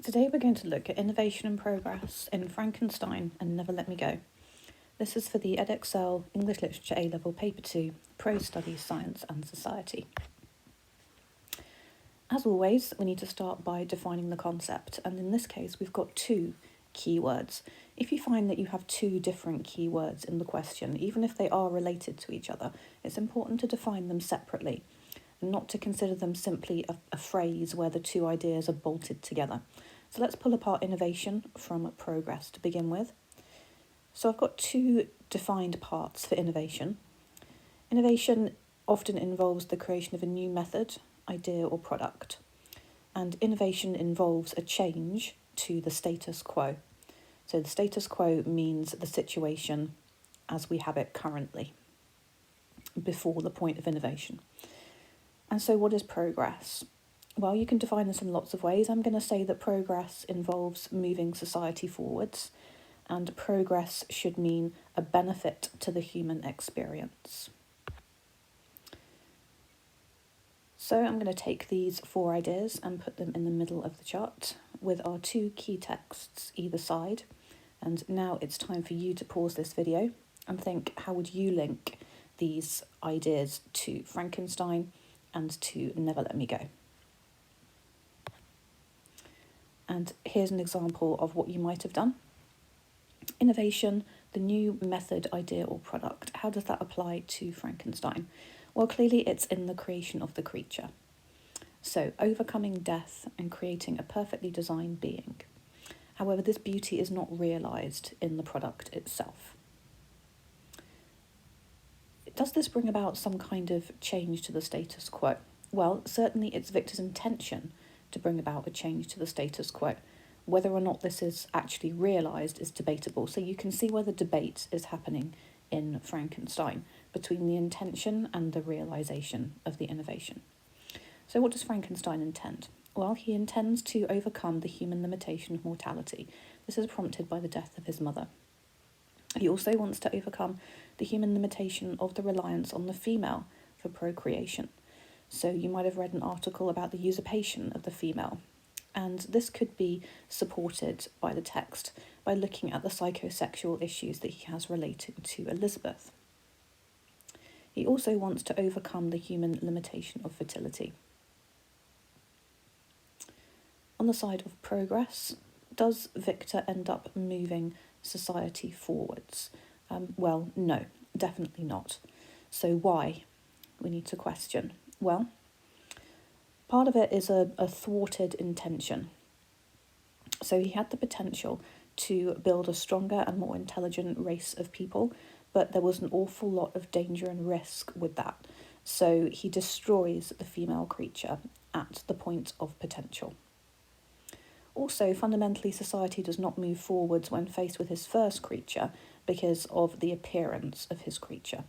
Today we're going to look at innovation and progress in Frankenstein and Never Let Me Go. This is for the Edexcel English Literature A-Level Paper 2, Prose Studies, Science and Society. As always, we need to start by defining the concept, and in this case we've got two keywords. If you find that you have two different keywords in the question, even if they are related to each other, it's important to define them separately and not to consider them simply a phrase where the two ideas are bolted together. So let's pull apart innovation from progress to begin with. So I've got two defined parts for innovation. Innovation often involves the creation of a new method, idea or product. And innovation involves a change to the status quo. So the status quo means the situation as we have it currently, before the point of innovation. And so what is progress? Well, you can define this in lots of ways. I'm going to say that progress involves moving society forwards, and progress should mean a benefit to the human experience. So I'm going to take these four ideas and put them in the middle of the chart with our two key texts either side. And now it's time for you to pause this video and think, how would you link these ideas to Frankenstein and to Never Let Me Go? And here's an example of what you might have done. Innovation, the new method, idea or product. How does that apply to Frankenstein? Well, clearly it's in the creation of the creature. So overcoming death and creating a perfectly designed being. However, this beauty is not realised in the product itself. Does this bring about some kind of change to the status quo? Well, certainly it's Victor's intention to bring about a change to the status quo. Whether or not this is actually realised is debatable. So you can see where the debate is happening in Frankenstein between the intention and the realisation of the innovation. So what does Frankenstein intend? Well, he intends to overcome the human limitation of mortality. This is prompted by the death of his mother. He also wants to overcome the human limitation of the reliance on the female for procreation. So you might have read an article about the usurpation of the female, and this could be supported by the text by looking at the psychosexual issues that he has related to Elizabeth. He also wants to overcome the human limitation of fertility. On the side of progress, does Victor end up moving society forwards? Well, no, definitely not. So why? We need to question. Well, part of it is a thwarted intention. So he had the potential to build a stronger and more intelligent race of people, but there was an awful lot of danger and risk with that. So he destroys the female creature at the point of potential. Also, fundamentally, society does not move forwards when faced with his first creature because of the appearance of his creature.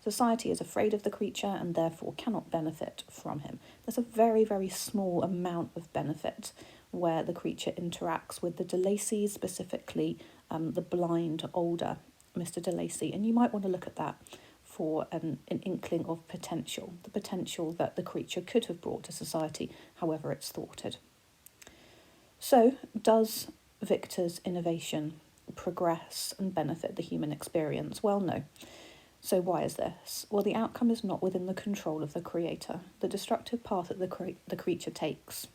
Society is afraid of the creature and therefore cannot benefit from him. There's a very, very small amount of benefit where the creature interacts with the de Lacys, specifically the blind older Mr. de Lacy. And you might want to look at that for an inkling of potential, the potential that the creature could have brought to society, however it's thwarted. So, does Victor's innovation progress and benefit the human experience? Well, no. So why is this? Well, the outcome is not within the control of the creator. The destructive path that the creature takes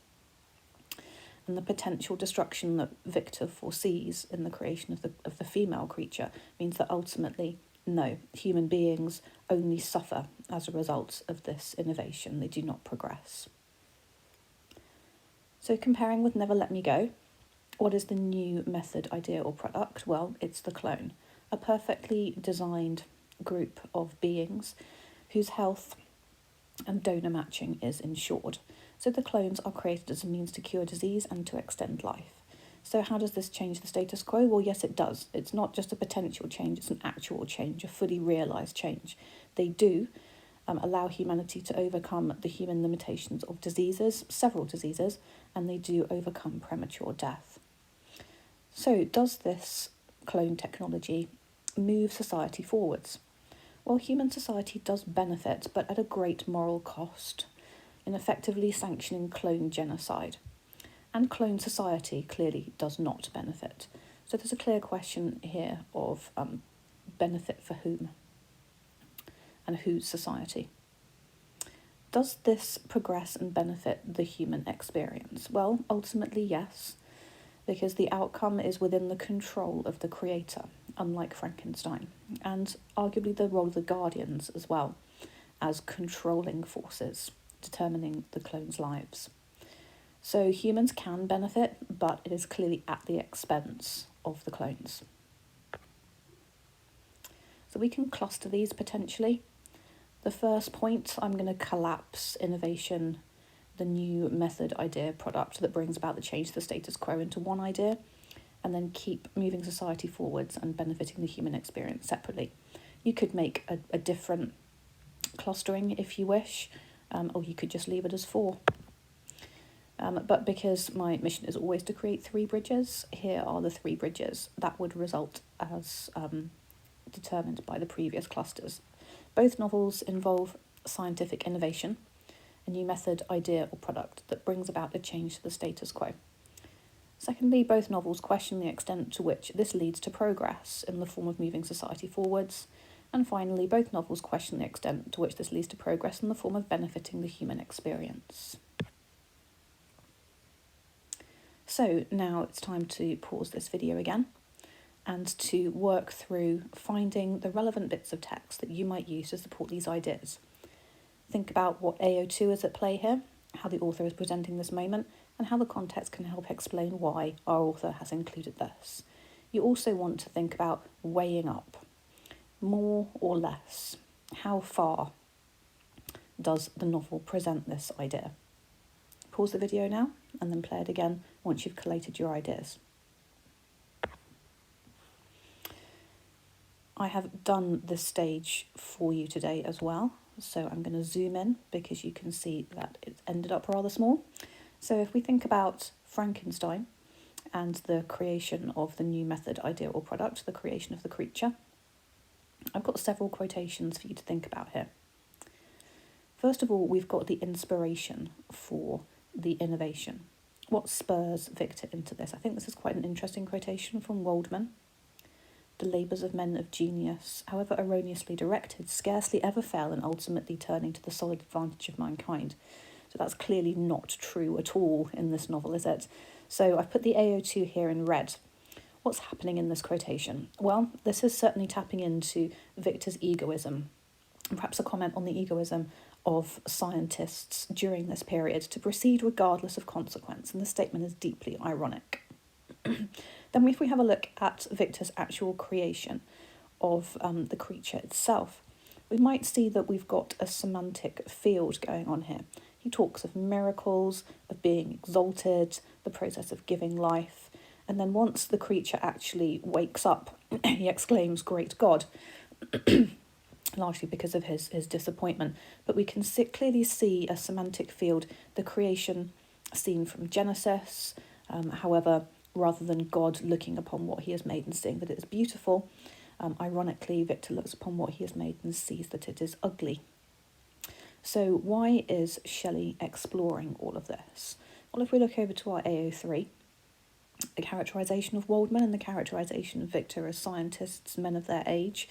and the potential destruction that Victor foresees in the creation of the female creature means that ultimately, no, human beings only suffer as a result of this innovation. They do not progress. So comparing with Never Let Me Go, what is the new method, idea or product? Well, it's the clone, a perfectly designed group of beings whose health and donor matching is ensured. So the clones are created as a means to cure disease and to extend life. So how does this change the status quo? Well, yes, it does. It's not just a potential change, it's an actual change, a fully realised change. They do allow humanity to overcome the human limitations of diseases, several diseases, and they do overcome premature death. So does this clone technology move society forwards? Well, human society does benefit, but at a great moral cost, in effectively sanctioning clone genocide. and clone society clearly does not benefit. So there's a clear question here of benefit for whom and whose society. Does this progress and benefit the human experience? Well, ultimately, yes, because the outcome is within the control of the creator, unlike Frankenstein, and arguably the role of the guardians as well, as controlling forces, determining the clones' lives. So humans can benefit, but it is clearly at the expense of the clones. So we can cluster these potentially. The first point, I'm going to collapse innovation, the new method, idea, product that brings about the change to the status quo into one idea, and then keep moving society forwards and benefiting the human experience separately. You could make a different clustering if you wish, or you could just leave it as 4. But because my mission is always to create 3 bridges, here are the 3 bridges that would result as determined by the previous clusters. Both novels involve scientific innovation, a new method, idea or product that brings about a change to the status quo. Secondly, both novels question the extent to which this leads to progress in the form of moving society forwards. And finally, both novels question the extent to which this leads to progress in the form of benefiting the human experience. So now it's time to pause this video again and to work through finding the relevant bits of text that you might use to support these ideas. Think about what AO2 is at play here, how the author is presenting this moment, and how the context can help explain why our author has included this. You also want to think about weighing up, more or less. How far does the novel present this idea? Pause the video now and then play it again once you've collated your ideas. I have done this stage for you today as well, so I'm going to zoom in because you can see that it ended up rather small. So if we think about Frankenstein and the creation of the new method, idea or product, the creation of the creature, I've got several quotations for you to think about here. First of all, we've got the inspiration for the innovation. What spurs Victor into this? I think this is quite an interesting quotation from Waldman. The labours of men of genius, however erroneously directed, scarcely ever fail in ultimately turning to the solid advantage of mankind. So that's clearly not true at all in this novel, is it? So I've put the AO2 here in red. What's happening in this quotation? Well, this is certainly tapping into Victor's egoism, and perhaps a comment on the egoism of scientists during this period to proceed regardless of consequence, and the statement is deeply ironic. Then if we have a look at Victor's actual creation of the creature itself, we might see that we've got a semantic field going on here. He talks of miracles, of being exalted, the process of giving life, and then once the creature actually wakes up, he exclaims, "Great God," largely because of his disappointment. But we can clearly see a semantic field, the creation seen from Genesis, however, rather than God looking upon what he has made and seeing that it is beautiful, ironically, Victor looks upon what he has made and sees that it is ugly. So why is Shelley exploring all of this? Well, if we look over to our AO3, the characterisation of Waldman and the characterisation of Victor as scientists, men of their age,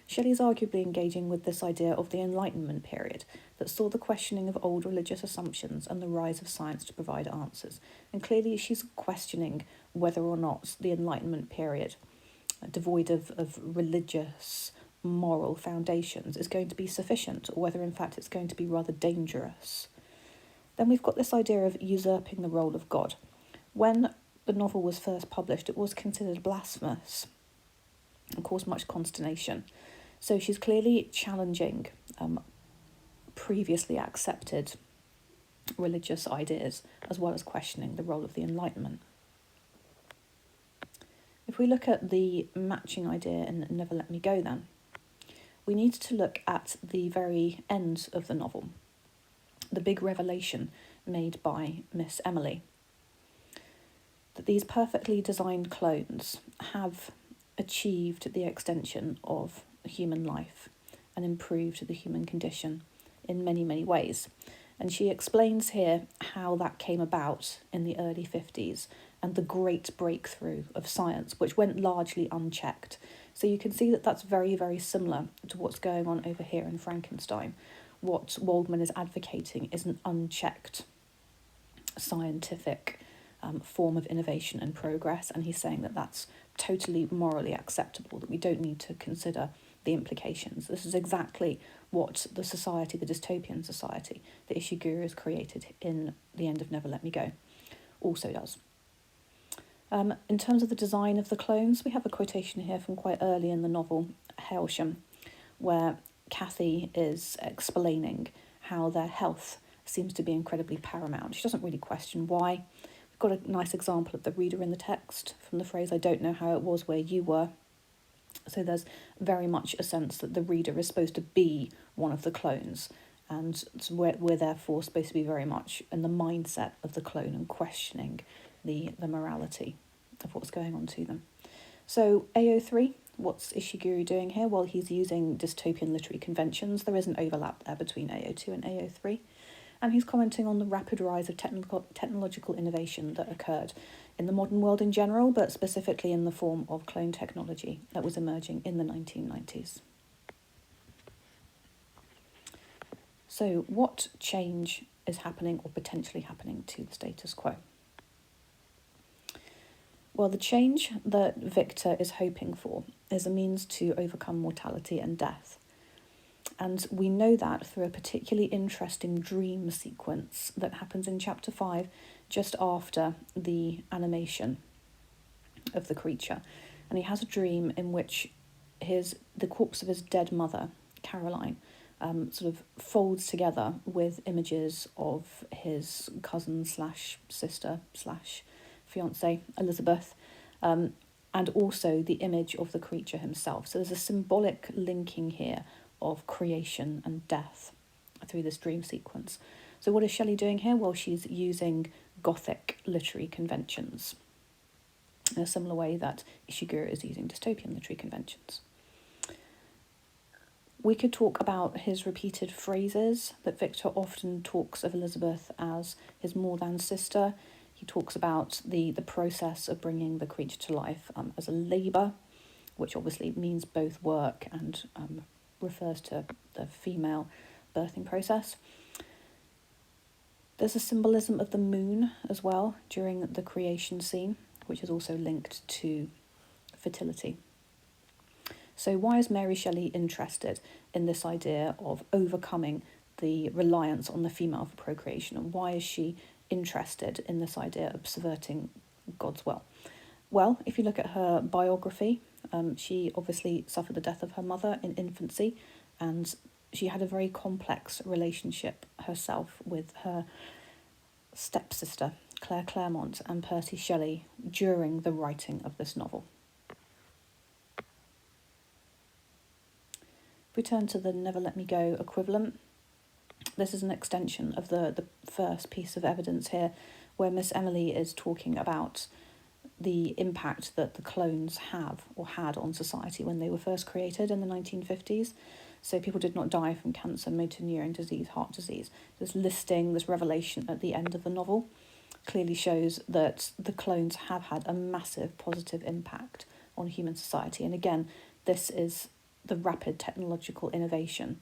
Shelley's arguably engaging with this idea of the Enlightenment period that saw the questioning of old religious assumptions and the rise of science to provide answers. And clearly she's questioning whether or not the Enlightenment period, devoid of religious, moral foundations, is going to be sufficient, or whether in fact it's going to be rather dangerous. Then we've got this idea of usurping the role of God. When the novel was first published, it was considered blasphemous and caused much consternation. So she's clearly challenging previously accepted religious ideas, as well as questioning the role of the Enlightenment. If we look at the matching idea in Never Let Me Go then, we need to look at the very end of the novel, the big revelation made by Miss Emily, that these perfectly designed clones have achieved the extension of human life and improved the human condition in many, many ways. And she explains here how that came about in the early 50s and the great breakthrough of science, which went largely unchecked. So you can see that that's very, very similar to what's going on over here in Frankenstein. What Waldman is advocating is an unchecked scientific form of innovation and progress, and he's saying that that's totally morally acceptable, that we don't need to consider the implications. This is exactly what the society, the dystopian society that Ishiguro has created in The End of Never Let Me Go, also does. In terms of the design of the clones, we have a quotation here from quite early in the novel, Hailsham, where Kathy is explaining how their health seems to be incredibly paramount. She doesn't really question why. We've got a nice example of the reader in the text from the phrase, "I don't know how it was where you were." So there's very much a sense that the reader is supposed to be one of the clones, and so we're therefore supposed to be very much in the mindset of the clone and questioning the morality of what's going on to them. So AO3, what's Ishiguro doing here? Well, he's using dystopian literary conventions. There is an overlap there between AO2 and AO3. And he's commenting on the rapid rise of technological innovation that occurred in the modern world in general, but specifically in the form of clone technology that was emerging in the 1990s. So what change is happening or potentially happening to the status quo? Well, the change that Victor is hoping for is a means to overcome mortality and death. And we know that through a particularly interesting dream sequence that happens in chapter 5, just after the animation of the creature. And he has a dream in which the corpse of his dead mother, Caroline, sort of folds together with images of his cousin slash sister slash fiancée, Elizabeth, and also the image of the creature himself. So there's a symbolic linking here of creation and death through this dream sequence. So what is Shelley doing here? Well, she's using Gothic literary conventions in a similar way that Ishiguro is using dystopian literary conventions. We could talk about his repeated phrases, that Victor often talks of Elizabeth as his more than sister. He talks about the process of bringing the creature to life as a labour, which obviously means both work and refers to the female birthing process. There's a symbolism of the moon as well during the creation scene, which is also linked to fertility. So why is Mary Shelley interested in this idea of overcoming the reliance on the female for procreation, and why is she interested in this idea of subverting God's will? Well, if you look at her biography, she obviously suffered the death of her mother in infancy, and she had a very complex relationship herself with her stepsister, Claire Clairmont, and Percy Shelley during the writing of this novel. If we turn to the Never Let Me Go equivalent, this is an extension of the first piece of evidence here, where Miss Emily is talking about the impact that the clones have or had on society when they were first created in the 1950s. So people did not die from cancer, motor neurone disease, heart disease. This listing, this revelation at the end of the novel clearly shows that the clones have had a massive positive impact on human society. And again, this is the rapid technological innovation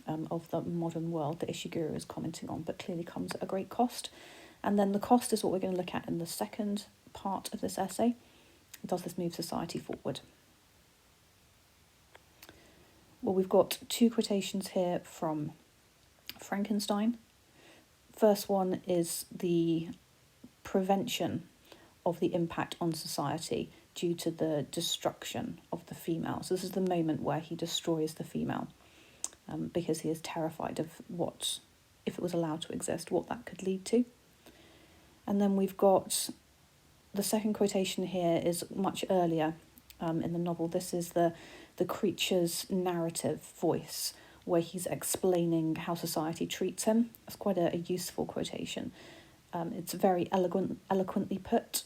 of the modern world that Ishiguro is commenting on, but clearly comes at a great cost. And then the cost is what we're going to look at in the second part of this essay. Does this move society forward? Well, we've got two quotations here from Frankenstein. First one is the prevention of the impact on society due to the destruction of the female. So this is the moment where he destroys the female because he is terrified of what, if it was allowed to exist, what that could lead to. And then we've got the second quotation here is much earlier in the novel. This is the creature's narrative voice, where he's explaining how society treats him. It's quite a useful quotation. It's very eloquently put.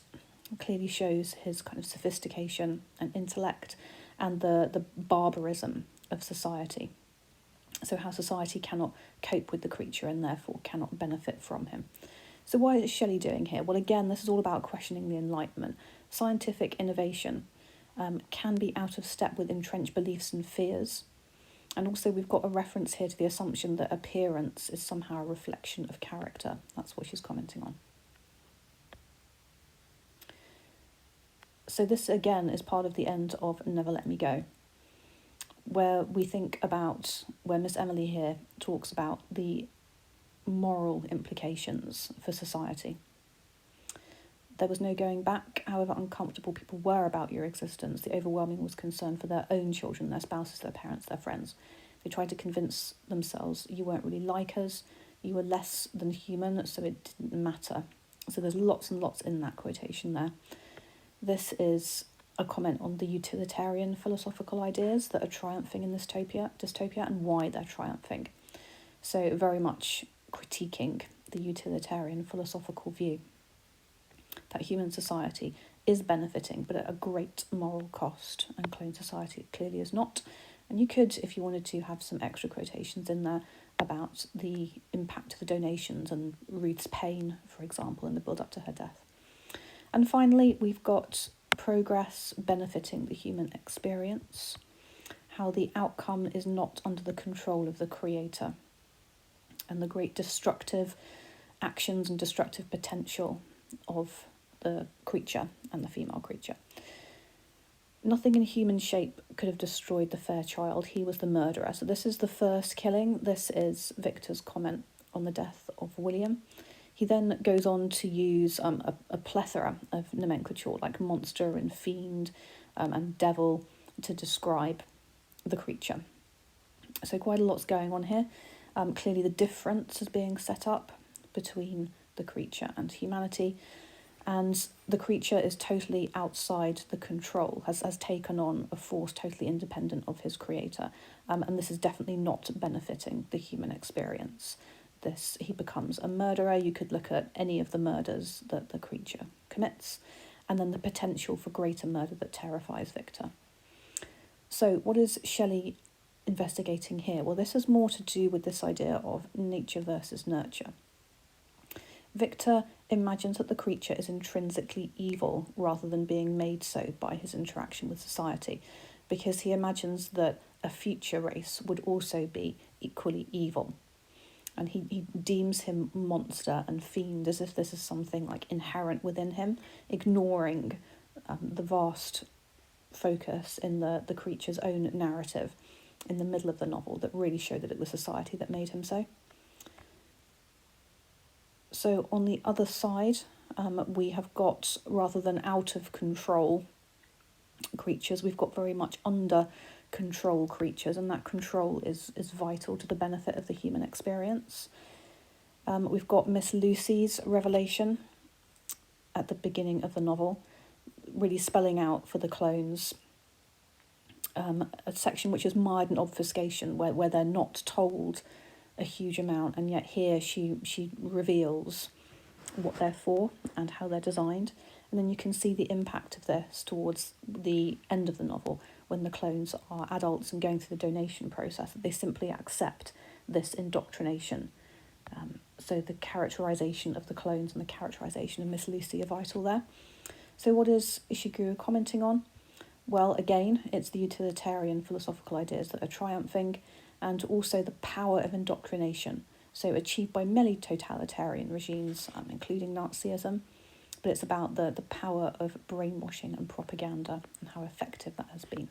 It clearly shows his kind of sophistication and intellect and the barbarism of society. So how society cannot cope with the creature and therefore cannot benefit from him. So what is Shelley doing here? Well, again, this is all about questioning the Enlightenment. Scientific innovation can be out of step with entrenched beliefs and fears. And also we've got a reference here to the assumption that appearance is somehow a reflection of character. That's what she's commenting on. So this, again, is part of the end of Never Let Me Go, where we think about, where Miss Emily here talks about the moral implications for society. There was no going back, however uncomfortable people were about your existence. The overwhelming was concern for their own children, their spouses, their parents, their friends. They tried to convince themselves you weren't really like us, you were less than human, so it didn't matter. So there's lots and lots in that quotation there. This is a comment on the utilitarian philosophical ideas that are triumphing in this dystopia and why they're triumphing. So very much critiquing the utilitarian philosophical view that human society is benefiting, but at a great moral cost, and clone society clearly is not. And you could, if you wanted to, have some extra quotations in there about the impact of the donations and Ruth's pain, for example, in the build-up to her death. And finally, we've got progress benefiting the human experience, how the outcome is not under the control of the creator, and the great destructive actions and destructive potential of the creature and the female creature. Nothing in human shape could have destroyed the fair child. He was the murderer. So this is the first killing. This is Victor's comment on the death of William. He then goes on to use a plethora of nomenclature like monster and fiend and devil to describe the creature. So quite a lot's going on here. Clearly the difference is being set up between the creature and humanity, and the creature is totally outside the control, has taken on a force totally independent of his creator, and this is definitely not benefiting the human experience. He becomes a murderer. You could look at any of the murders that the creature commits, and then the potential for greater murder that terrifies Victor. So what is Shelley investigating here? Well, this has more to do with this idea of nature versus nurture. Victor imagines that the creature is intrinsically evil rather than being made so by his interaction with society, because he imagines that a future race would also be equally evil. And he deems him monster and fiend as if this is something like inherent within him, ignoring the vast focus in the creature's own narrative in the middle of the novel that really showed that it was society that made him so. So on the other side, we have got, rather than out of control creatures, we've got very much under control creatures, and that control is vital to the benefit of the human experience. We've got Miss Lucy's revelation at the beginning of the novel, really spelling out for the clones a section which is mired in obfuscation, where they're not told a huge amount, and yet here she reveals what they're for and how they're designed. And then you can see the impact of this towards the end of the novel, when the clones are adults and going through the donation process, that they simply accept this indoctrination. So the characterisation of the clones and the characterisation of Miss Lucy are vital there. So what is Ishiguro commenting on? Well, again, it's the utilitarian philosophical ideas that are triumphing, and also the power of indoctrination, so achieved by many totalitarian regimes, including Nazism, but it's about the power of brainwashing and propaganda and how effective that has been.